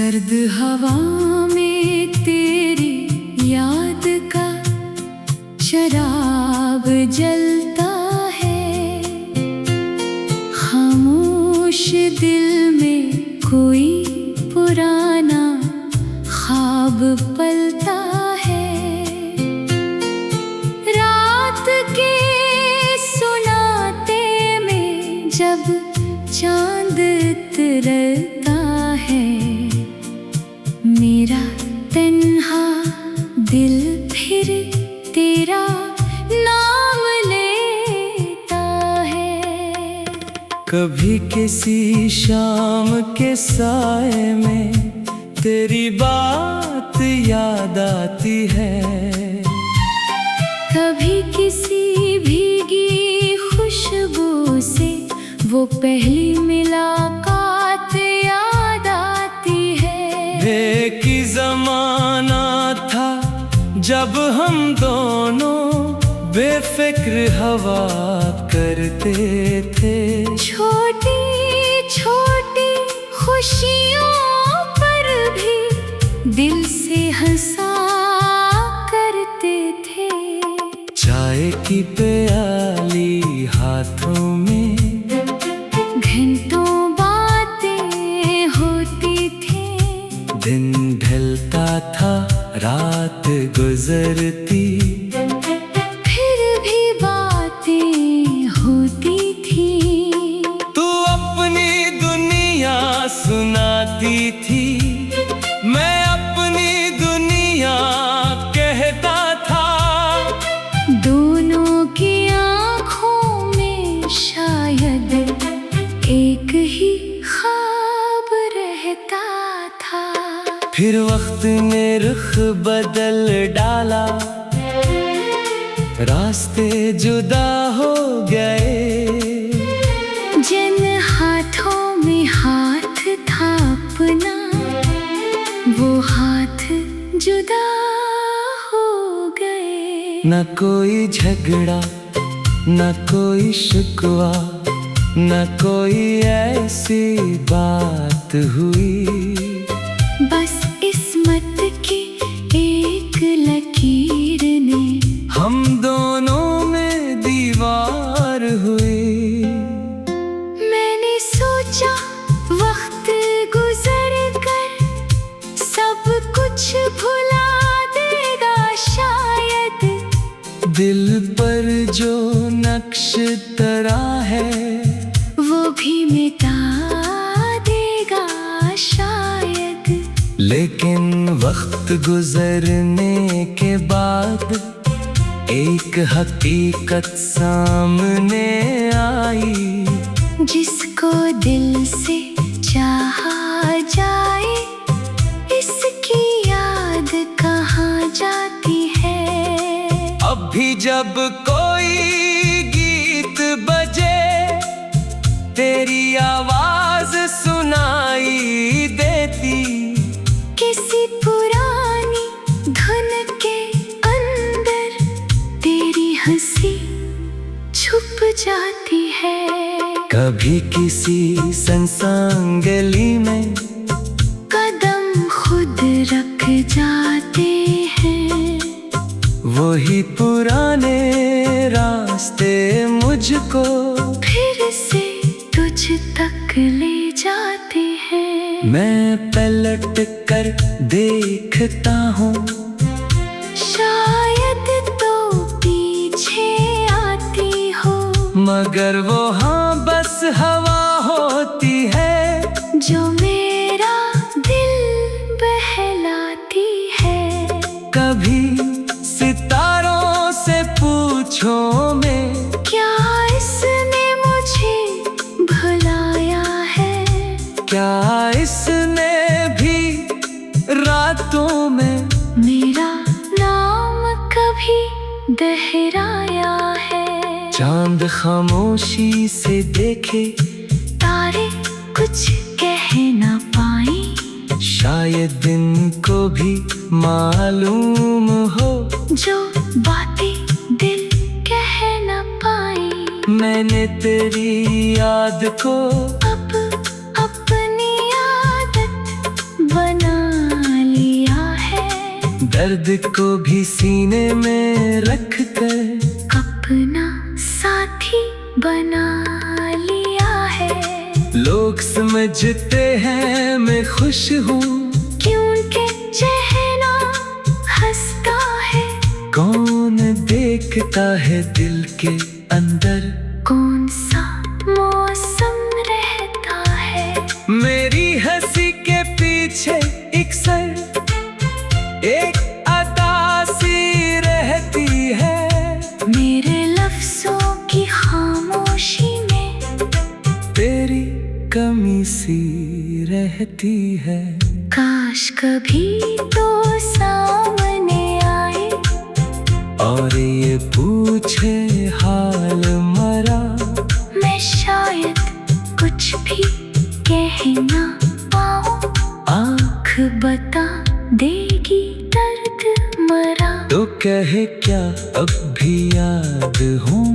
सर्द हवा में तेरी याद का शराब जलता है, खामोश दिल में कोई पुराना ख्वाब पलता है। रात के सुनाते में जब चांद उतरता है, मेरा तन्हा दिल फिर तेरा नाम लेता है। कभी किसी शाम के साए में तेरी बात याद आती है, कभी किसी भीगी खुशबू से वो पहली मुलाकात याद आती है। एक ही ज़माना था जब हम दोनों बेफिक्र हवा करते थे, छोटी छोटी खुशियों पर भी दिल से हंसा करते थे। चाय की प्याली हाथों में घंटों बातें होती थी, दिन ढलता था रात गुजरती, फिर भी बातें होती थी। तू अपनी दुनिया सुनाती थी, मैं अपनी दुनिया कहता था। दोनों की आँखों में शायद एक ही ख्वाब रहता था। फिर वक्त ने रुख बदल डाला, रास्ते जुदा हो गए, जिन हाथों में हाथ था अपना, वो हाथ जुदा हो गए। न कोई झगड़ा न कोई शिकवा, न कोई ऐसी बात हुई, बस किस्मत की एक लकीर ने हम दोनों में दीवार हुई। मैंने सोचा वक्त गुजर कर सब कुछ भुला देगा शायद, दिल पर जो नक्श तरा है वो भी मिटा देगा शायद। लेकिन वक्त गुजरने के बाद एक हकीकत सामने आई, जिसको दिल से चाहा जाए इसकी याद कहाँ जाती है। अब भी जब कोई गीत बजे तेरी आवाज सुनाई देती, किसी पुरानी धुन के अंदर तेरी हंसी छुप जाती है। कभी किसी सुनसान गली में कदम खुद रख जाते हैं, वही पुराने रास्ते मुझको फिर से तुझ तक ले जाते हैं। मैं पलट कर देखता हूँ, शायद तो पीछे आती हो, मगर वो हाँ बस हवा होती है, जो मेरा दिल बहलाती है। कभी सितारों से पूछो मैं, क्या इसने मुझे भुलाया है, क्या इसने भी रातों में मेरा नाम कभी दोहराया है। चांद खामोशी से देखे, तारे कुछ कह ना पाए, शायद दिन को भी मालूम हो जो बातें दिल कह ना पाए। मैंने तेरी याद को अब अपनी आदत बना लिया है। दर्द को भी सीने में रख कर अपना साथी बना लिया है। लोग समझते हैं मैं खुश हूँ, क्योंकि चेहरा हंसता है। कौन देखता है दिल के अंदर, कौन सा मौसम रहता है। मेरी हंसी के पीछे एक सर, एक अदा सी रहती है। मेरे लफ्जों की खामोशी में तेरी कमी सी रहती है। काश कभी तो सामने आए और ये पूछे हाल मरा, मैं शायद कुछ भी कह ना पाऊं। आँख बता देगी दर्द मरा। तो कहे क्या अब भी याद हूँ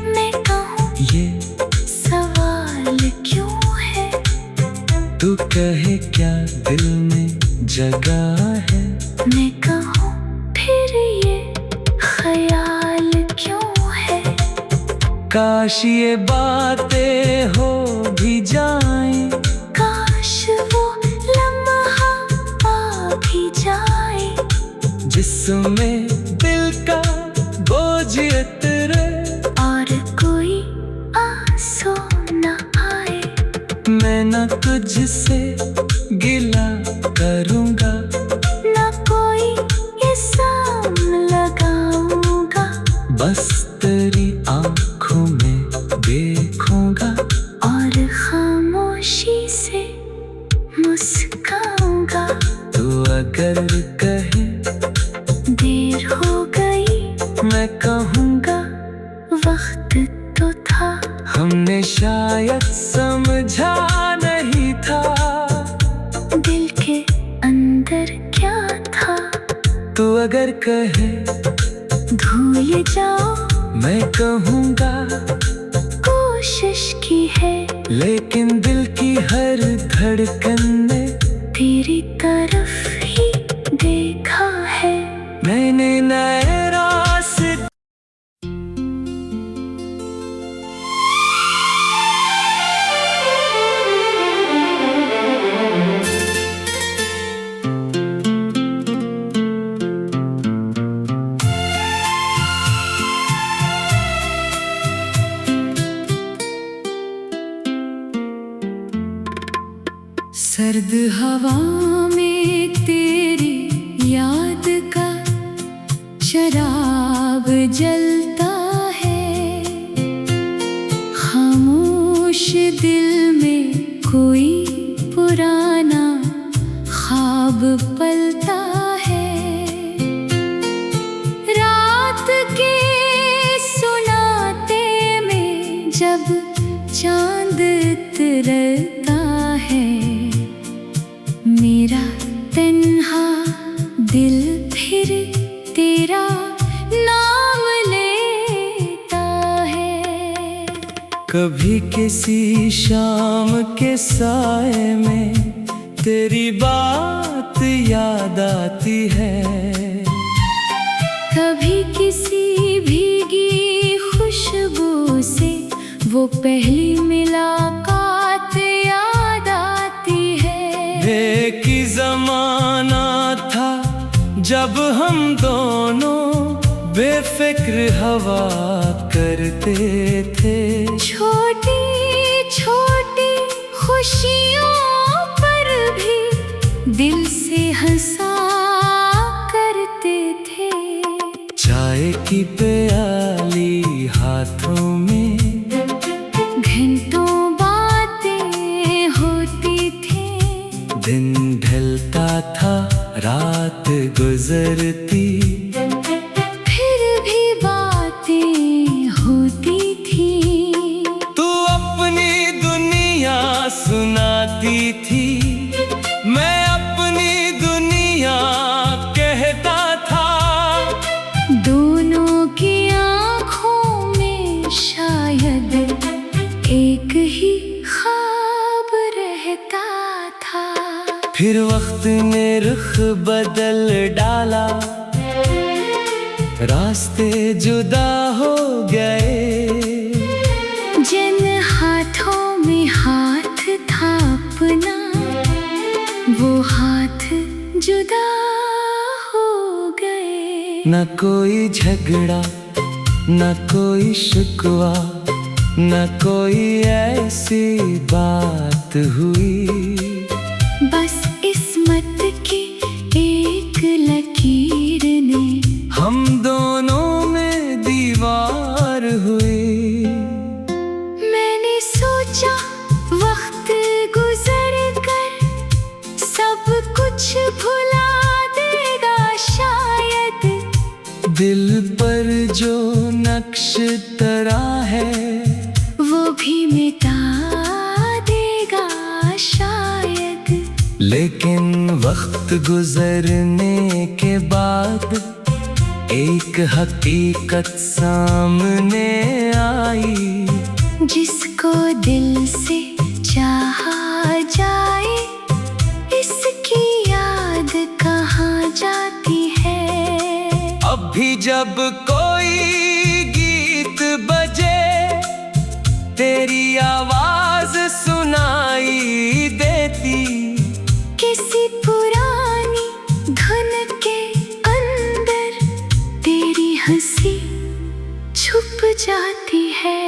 मैं कहूँ ये सवाल क्यों है। तू कहे क्या दिल में जगह है। मैं कहूँ फिर ये ख्याल क्यों है। काश ये बातें हो भी जाएं, काश वो लम्हा आ भी जाए जिसमें दिल का बोझ उतरे और कोई आंसू न आए। मैं न तुझसे गिला करूँगा, न कोई इल्जाम लगाऊंगा। बस तेरी आँखों में देखूंगा और खामोशी से मुस्काऊंगा। तू अगर कहे देर हो गई मैं कहूँगा वक्त तो था। हमने शायद समझा नहीं था दिल के अंदर क्या था। तू अगर कहे भूल जाओ मैं कहूँगा कोशिश की है। लेकिन दिल की हर धड़कन ने तेरी तरफ ही देखा है। मैंने नए रास्ते सर्द हवा में तेरी याद का शराब जलता है। खामोश दिल में कोई पुराना ख्वाब पलता है। रात के सुनाते में जब चांद उतरता है। मेरा तन्हा दिल फिर तेरा नाम लेता है। कभी किसी शाम के साए में तेरी बात याद आती है। कभी किसी भीगी खुशबू से वो पहली मुलाकात याद आती है। एक ही ज़माना था जब हम दोनों बेफिक्र हवा करते थे। छोटी छोटी खुशियों पर भी दिल से हंसा करते थे। चाय की प्याली हाथों में घंटों बातें होती थी। दिन ढलता था रात गुजरती, फिर भी बातें होती थी। तू अपनी दुनिया सुनाती थी, मैं अपनी दुनिया कहता था। दोनों की आँखों में शायद एक ही ख्वाब रहता था। फिर वक्त ने रुख बदल डाला, रास्ते जुदा हो गए। जिन हाथों में हाथ था अपना, वो हाथ जुदा हो गए। न कोई झगड़ा, न कोई शिकवा, न कोई ऐसी बात हुई। बस किस्मत की एक लकीर ने हम दोनों में दीवार हुई। मैंने सोचा वक्त गुजर कर सब कुछ भुला देगा शायद। दिल पर जो नक्श तरा है, वो भी मिटा देगा शायद। लेकिन वक्त गुजरने के बाद एक हकीकत सामने आई। जिसको दिल से चाहा जाए, इसकी याद कहाँ जाती है। अब भी जब कोई गीत बजे, तेरी आवाज सुनाई देती। किसी पुरानी धुन के अंदर तेरी हंसी छुप जाती है।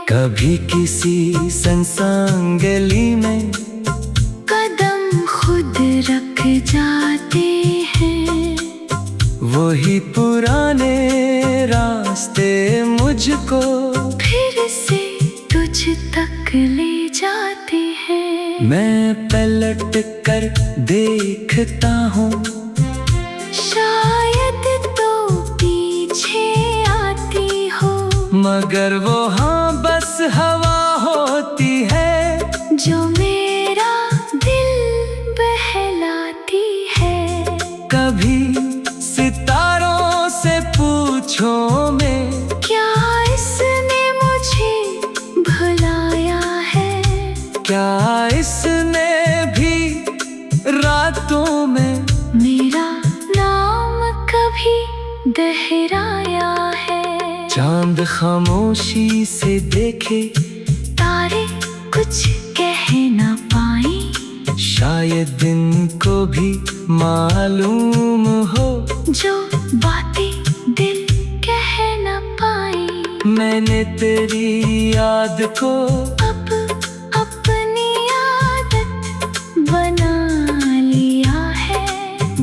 कभी किसी सुनसान गली में कदम खुद रख जाते हैं। वही पुराने रास्ते मुझको फिर से तुझ तक ले जाते हैं। मैं पलट कर देखता हूँ, शायद तो पीछे आती हो। मगर वो हाँ बस हवा होती है, जो मेरा दिल बहलाती है। कभी सितारों से पूछो मैं, क्या इसने मुझे भुलाया है। क्या इसने भी रातों में मेरा नाम कभी दोहराया है। चांद खामोशी से देखे, तारे कुछ कह न पाए। शायद इनको भी मालूम हो जो बातें दिल कह न पाए। मैंने तेरी याद को अब अपनी आदत बना लिया है।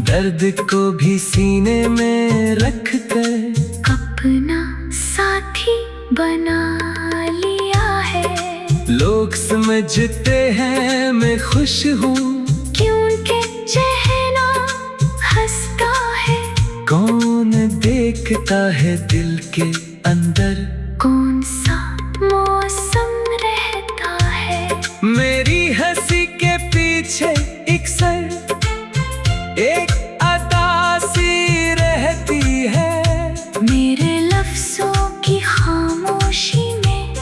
दर्द को भी सीने में रख कर अपना साथी बना लिया है। लोग समझते हैं मैं खुश हूँ, क्योंकि चेहरा हंसता है। कौन देखता है दिल के अंदर, कौन सा मौसम रहता है। मेरी हंसी के पीछे एक सर, एक अदा सी रहती है। मेरे लफ्जों की खामोशी में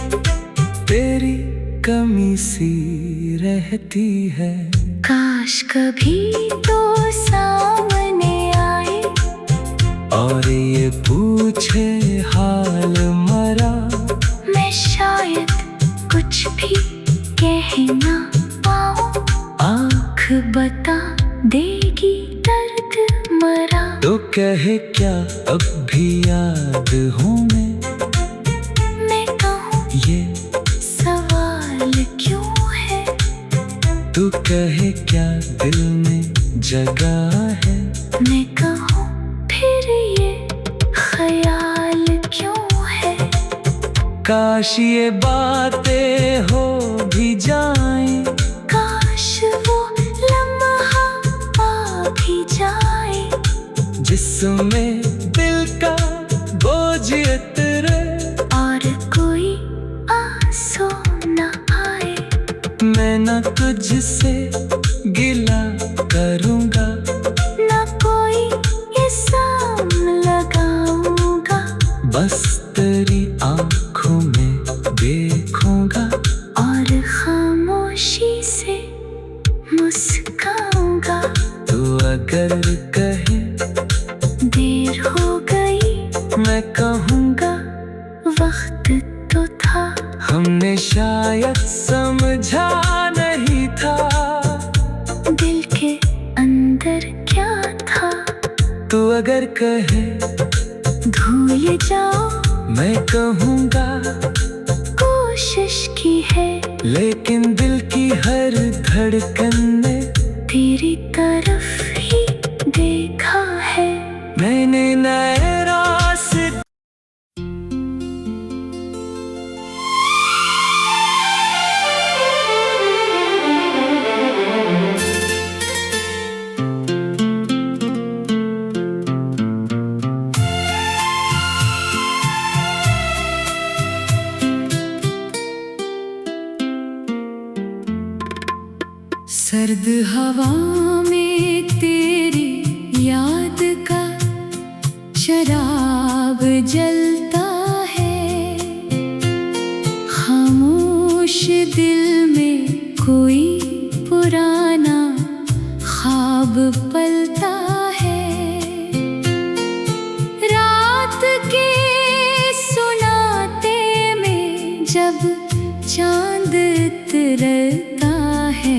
तेरी कमी सी रहती है। काश कभी तो सामने आए और ये पूछे हाल मरा, मैं शायद कुछ भी कह ना पाऊं। आँख बता देगी दर्द मरा। तो कहे क्या अब भी याद हूँ मैं कहूँ ये सवाल क्यों है। तू कहे क्या दिल में जगह है। मैं कहूँ फिर ये ख्याल क्यों है। काश ये बातें हो भी जाएं, काश वो लम्हा आ भी जाए। जिसमें दिल का बोझ उतरे और कोई आंसू न आए। मैं न तुझसे गिला करूँगा, न कोई इल्जाम लगाऊंगा। बस तेरी आँखों में देखूंगा और खामोशी से मुस्काऊंगा। वक्त तो था, हमने शायद समझा नहीं था दिल के अंदर क्या था। तू अगर कहे भूल जाओ, मैं कहूँगा कोशिश की है, लेकिन दिल की हर धड़कन ने तेरी तरफ ही देखा है। मैंने नए रास्ते सर्द हवा में तेरी याद का शराब जलता है, खामोश दिल में कोई पुराना ख्वाब पलता है। रात के सुनाते में जब चांद उतरता है,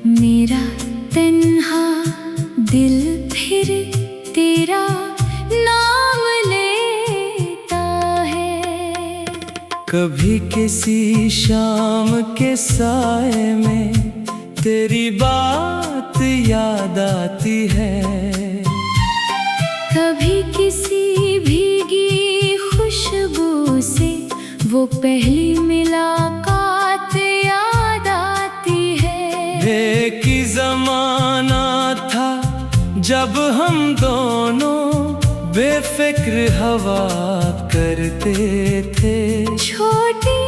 मेरा तन्हा दिल फिर तेरा नाम लेता है। कभी किसी शाम के साए में तेरी बात याद आती है, कभी किसी भीगी खुशबू से वो पहली मुलाकात याद आती है। एक ही ज़माना था जब हम दोनों बेफिक्र हवा करते थे, छोटी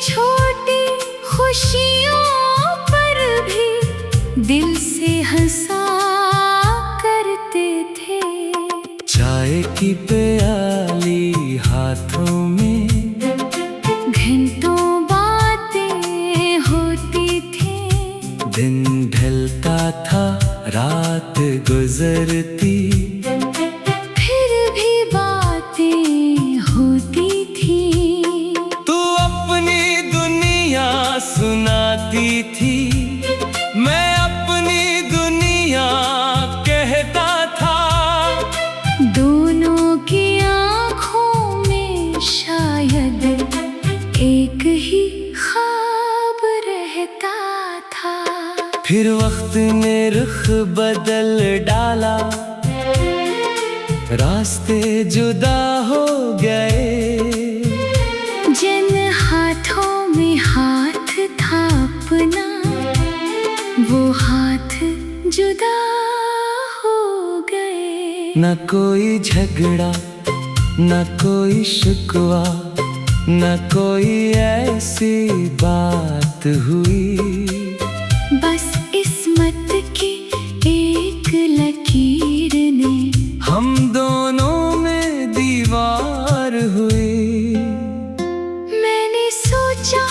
छोटी खुशियों पर भी दिल से हंसा करते थे। चाय की प्याली हाथों में घंटों बातें होती थी, दिन ढलता था रात गुजरती, फिर भी बातें होती थी। तू अपनी दुनिया सुनाती थी, मैं अपनी दुनिया कहता था। दोनों की आँखों में शायद एक ही ख्वाब रहता था। फिर वक्त ने रुख बदल डाला, रास्ते जुदा हो गए, जिन हाथों में हाथ था अपना, वो हाथ जुदा हो गए। न कोई झगड़ा न कोई शिकवा, न कोई ऐसी बात हुई, बस किस्मत की एक लकीर ने हम दोनों में दीवार हुई। मैंने सोचा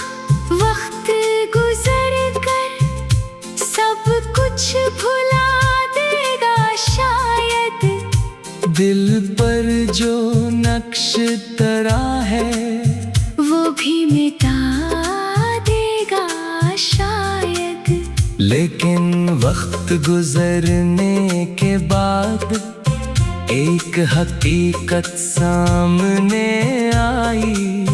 वक्त गुजर कर सब कुछ भुला देगा शायद, दिल पर जो नक्श तरा है वो भी मिटा देगा शायद। लेकिन वक्त गुजरने के बाद एक हकीकत सामने आई,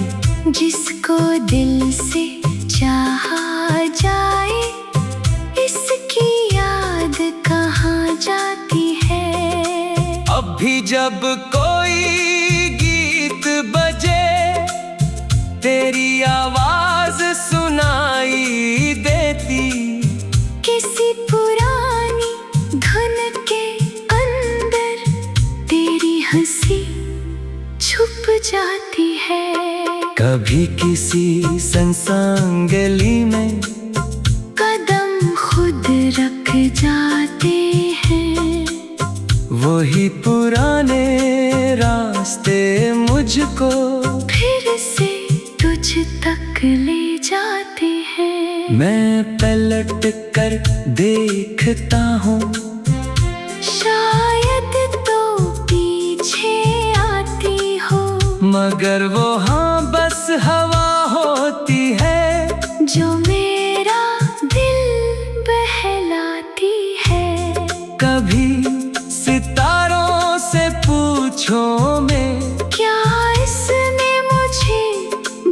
जिसको दिल से चाहा जाए इसकी याद कहाँ जाती है। अब भी जब कोई गीत बजे तेरी आवाज सुनाई देती, किसी पुरानी धुन के अंदर तेरी हंसी छुप जाती है। कभी किसी सुनसान गली में कदम खुद रख जाते हैं, वही पुराने रास्ते मुझको फिर से तुझ तक ले जाते हैं। मैं पलट कर देखता हूँ, शायद तो पीछे आती हो, मगर वो हाँ बस हवा होती है जो मेरा दिल बहलाती है। कभी सितारों से पूछो मैं, क्या इसने मुझे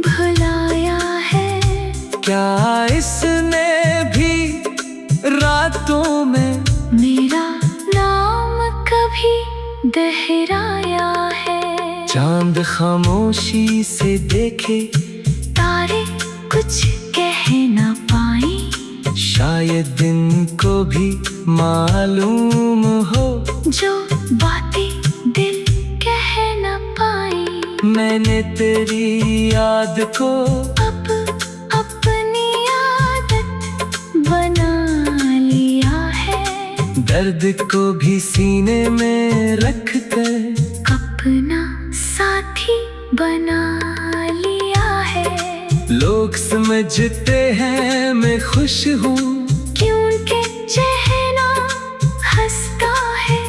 भुलाया है? क्या इसने भी रातों में मेरा नाम कभी दोहराया है? चांद खामोशी से देखे, तारे कुछ कह न पाए, शायद दिन को भी मालूम हो जो बातें दिल कह न पाए। मैंने तेरी याद को अब अपनी आदत बना लिया है। दर्द को भी सीने में रख कर अपना साथी बना लिया है। लोग समझते हैं मैं खुश हूँ, क्योंकि चेहरा हंसता है।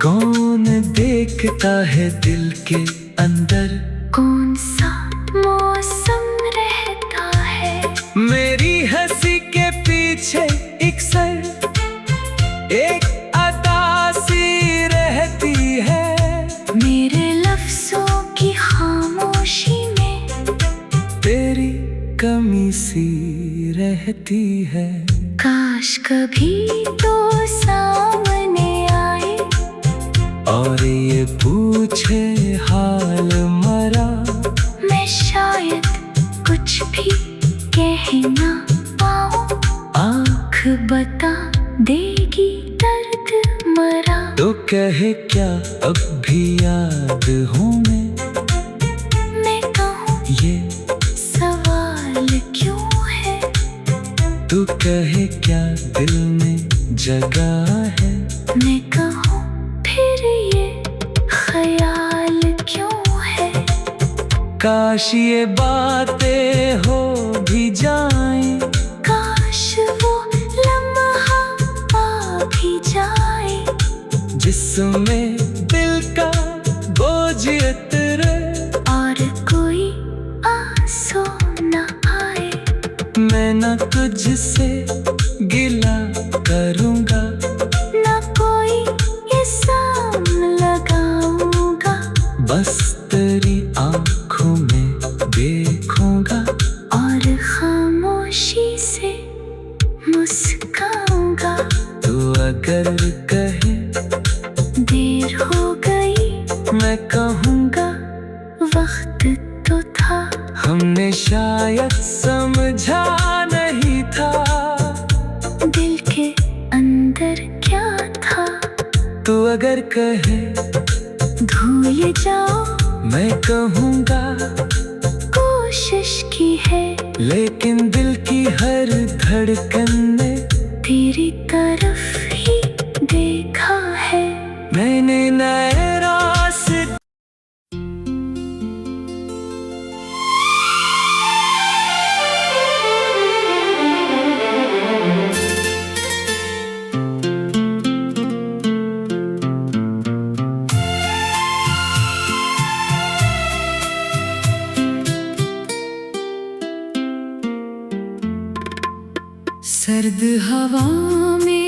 कौन देखता है दिल के अंदर, कौन सा मौसम रहता है? मेरी हंसी के पीछे एक सर, एक अदा सी रहती है। मेरे लफ्जों की खामोशी में तेरी कमी सी रहती है। काश कभी तो सामने आए और ये पूछे हाल मरा, मैं शायद कुछ भी कह ना पाऊं। आँख बता देगी दर्द मरा। तो कहे क्या अब भी याद हूँ मैं कहूँ ये सवाल क्यों है? तू कहे क्या दिल में जगह है। मैं कहूँ फिर ये ख्याल क्यों है? काश ये बातें हो भी जाएं, काश वो लम्हा आ भी जाए, जिसमें दिल का बोझ उतरे और कोई आंसू न आए। मैं न तुझसे गिला करूँगा, न कोई इल्जाम लगाऊंगा। बस तेरी आँखों में देखूंगा और खामोशी से मुस्काऊंगा। तू अगर कहे देर हो गई, मैं कहूँगा वक्त तो था। हमने शायद समझा नहीं था दिल के अंदर क्या था। तू अगर कहे भूल जाओ, मैं कहूँगा कोशिश की है, लेकिन दिल की हर धड़कन ने तेरी तरफ ही देखा है। मैंने नए रास्ते सर्द हवा में